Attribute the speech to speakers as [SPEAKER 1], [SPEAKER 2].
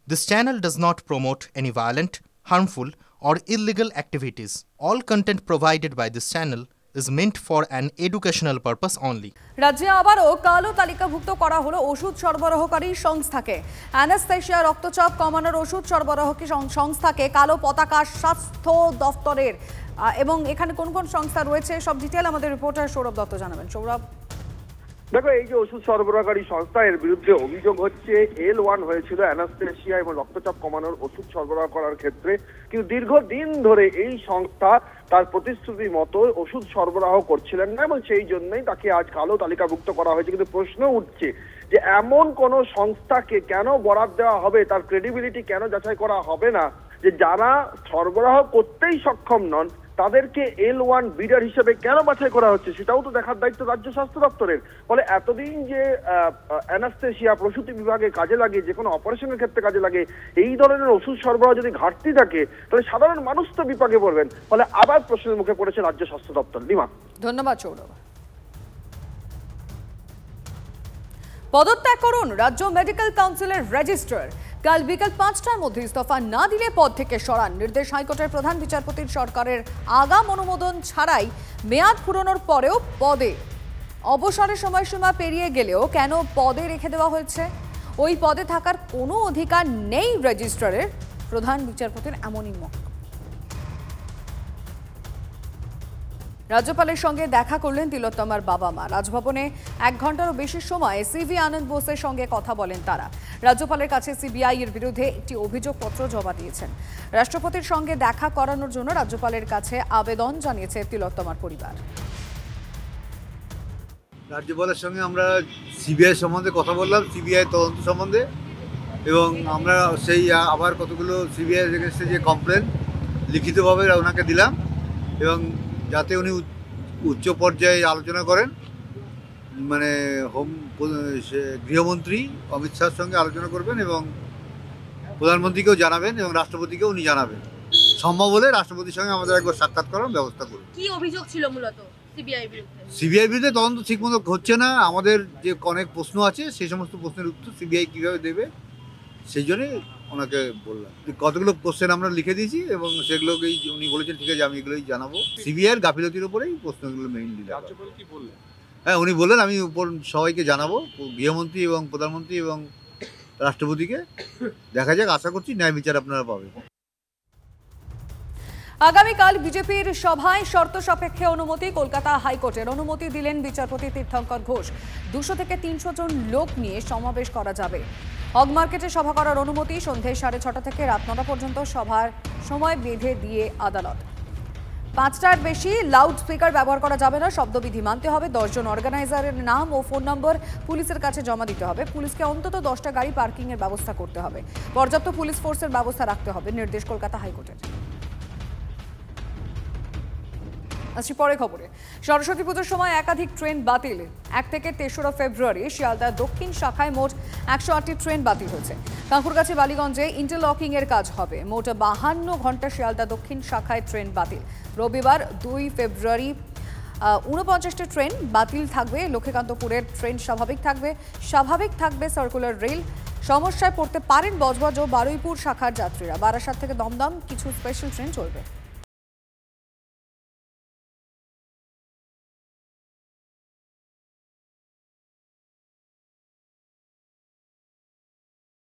[SPEAKER 1] This channel does not promote any violent, harmful, or illegal activities. All content provided by this channel is meant for an educational purpose only.
[SPEAKER 2] রাজ্যে আবারও কালো তালিকাভুক্ত করা হলো ওষুধ সরবরাহকারী সংস্থাকে। অ্যানাস্থেসিয়া রক্তচাপ কমানোর ওষুধ সরবরাহকারী সংস্থাকে কালো পতাকা স্বাস্থ্য দফতরের এবং এখানে কোন কোন সংস্থা রয়েছে সব ডিটেইল আমাদের রিপোর্টার সৌরভ দত্ত জানাবেন। সৌরভ,
[SPEAKER 3] দেখো, এই যে ওষুধ সরবরাহকারী সংস্থা, এর বিরুদ্ধে অভিযোগ হচ্ছে L1 হয়েছিল অ্যানাস্থেসিয়া এবং রক্তচাপ কমানোর ওষুধ সরবরাহ করার ক্ষেত্রে, কিন্তু দীর্ঘদিন ধরে এই সংস্থা তার প্রতিশ্রুতি মতো ওষুধ সরবরাহ করছিলেন না এবং সেই জন্যই তাকে আজ কালো তালিকাভুক্ত করা হয়েছে। কিন্তু প্রশ্ন উঠছে যে এমন কোন সংস্থাকে কেন বরাদ দেওয়া হবে, তার ক্রেডিবিলিটি কেন যাচাই করা হবে না, যে যারা সরবরাহ করতেই সক্ষম নন তাদেরকে L1 বিডার হিসেবে কেন বাছাই করা হচ্ছে, সেটাও তো দেখার দায়িত্ব রাজ্য স্বাস্থ্য দপ্তরের। ফলে এতদিন যে অ্যানাস্থেসিয়া প্রসূতি বিভাগে কাজে লাগে, যে কোনো অপারেশনের ক্ষেত্রে কাজে লাগে, এই ধরনের ওষুধ সরবরাহ যদি ঘাটতি থাকে তাহলে সাধারণ মানুষ তো বিপাকে পড়বেন। ফলে আবার প্রশ্নের মুখে পড়েছে রাজ্য স্বাস্থ্য দপ্তর। লিমা,
[SPEAKER 2] ধন্যবাদ সৌরভ। পদত্যাগ করুন রাজ্য মেডিকেল কাউন্সিলের রেজিস্ট্রার। কাল বিকাল 5টার মধ্যে ইস্তফা না দিলে পদ থেকে সরান নির্দেশ হাইকোর্টের প্রধান বিচারপতির। সরকারের আগাম অনুমোদন ছাড়াই মেয়াদ ফুরানোর পরেও পদে অবসরের সময়সীমা পেরিয়ে গেলেও কেন পদে রেখে দেওয়া হয়েছে? ওই পদে থাকার কোনো অধিকার নেই রেজিস্ট্রারের। প্রধান বিচারপতির এমনই মত। রাজ্যপালের সঙ্গে দেখা করলেন তিলোত্তমার বাবা মা। রাজভবনে 1 ঘন্টারও বেশি সময় সিভি আনন্দ বোসের সঙ্গে কথা বলেন তারা। রাজ্যপালের কাছে সিবিআই এর বিরুদ্ধে একটি অভিযোগপত্র জমা দিয়েছেন। রাষ্ট্রপতির সঙ্গে দেখা করানোর জন্য রাজ্যপালের কাছে আবেদন জানিয়েছে তিলোত্তমার পরিবার।
[SPEAKER 4] রাজ্যপালের সঙ্গে আমরা সিবিআই সম্বন্ধে কথা বললাম, সিবিআই তদন্ত সম্বন্ধে, এবং আমরা সেই আবার কতগুলো সিবিআই এগেইনস্টে যে কমপ্লেন লিখিতভাবে ওনাকে দিলাম, এবং যাতে উনি উচ্চ পর্যায়ে আলোচনা করেন, মানে গৃহমন্ত্রী অমিত শাহের সঙ্গে আলোচনা করবেন এবং প্রধানমন্ত্রীকেও জানাবেন এবং রাষ্ট্রপতিকেও উনি জানাবেন। সম্ভব হলে রাষ্ট্রপতির সঙ্গে আমাদের একবার সাক্ষাৎ করার ব্যবস্থা করুন।
[SPEAKER 5] কি অভিযোগ ছিল মূলত
[SPEAKER 4] সিবিআই বিরুদ্ধে? তদন্ত ঠিকমতো হচ্ছে না, আমাদের যে অনেক প্রশ্ন আছে সেই সমস্ত প্রশ্নের উত্তর সিবিআই কীভাবে দেবে সেই জন্যই ওনাকে বললাম। কতগুলো কোশ্চেন আমরা লিখে দিয়েছি এবং সেগুলোকেই উনি বলেছেন ঠিক আছে আমি এগুলোই জানাবো। সিবিআইয়ের গাফিলতির উপরেই প্রশ্নগুলো মেইনলি। রাজ্যপাল কি বললেন? হ্যাঁ, উনি বললেন আমি উপর সবাইকে জানাবো, গৃহমন্ত্রী এবং প্রধানমন্ত্রী এবং রাষ্ট্রপতিকে। দেখা যাক, আশা করছি ন্যায় বিচার আপনারা পাবেন।
[SPEAKER 2] আগামীকাল বিজেপির সভায় শর্ত সাপেক্ষে অনুমতি। কলকাতা হাইকোর্টের অনুমতি দিলেন বিচারপতি তীর্থঙ্কর ঘোষ। 200 থেকে 300 জন লোক নিয়ে সমাবেশ করা যাবে। হগ মার্কেটে সভা করার অনুমতি। সন্ধ্যে 6:30 থেকে রাত 9টা পর্যন্ত সভার সময় বেঁধে দিয়ে আদালত। 5টার বেশি লাউড স্পিকার ব্যবহার করা যাবে না। শব্দবিধি মানতে হবে। 10 জন অর্গানাইজারের নাম ও ফোন নম্বর পুলিশের কাছে জমা দিতে হবে। পুলিশকে অন্তত 10টা গাড়ি পার্কিং এর ব্যবস্থা করতে হবে। পর্যাপ্ত পুলিশ ফোর্সের ব্যবস্থা রাখতে হবে। নির্দেশ কলকাতা হাইকোর্টের। আসছি পরে খবরে। সরস্বতী পুজোর সময় একাধিক ট্রেন বাতিল। 1 থেকে 3রা ফেব্রুয়ারি শিয়ালদা দক্ষিণ শাখায় মোট 108টি ট্রেন বাতিল হয়েছে। কাঁকুরগাছি বালিগঞ্জে ইন্টারলকিং এর কাজ হবে। মোট 52 ঘন্টা শিয়ালদা দক্ষিণ শাখায় ট্রেন বাতিল। রবিবার 2 ফেব্রুয়ারি 49টি ট্রেন বাতিল থাকবে। লক্ষ্মীকান্তপুরের ট্রেন স্বাভাবিক থাকবে সার্কুলার রেল। সমস্যায় পড়তে পারেন বজবজ ও বারুইপুর শাখার যাত্রীরা। বারাসাত থেকে দমদম কিছু স্পেশাল ট্রেন চলবে।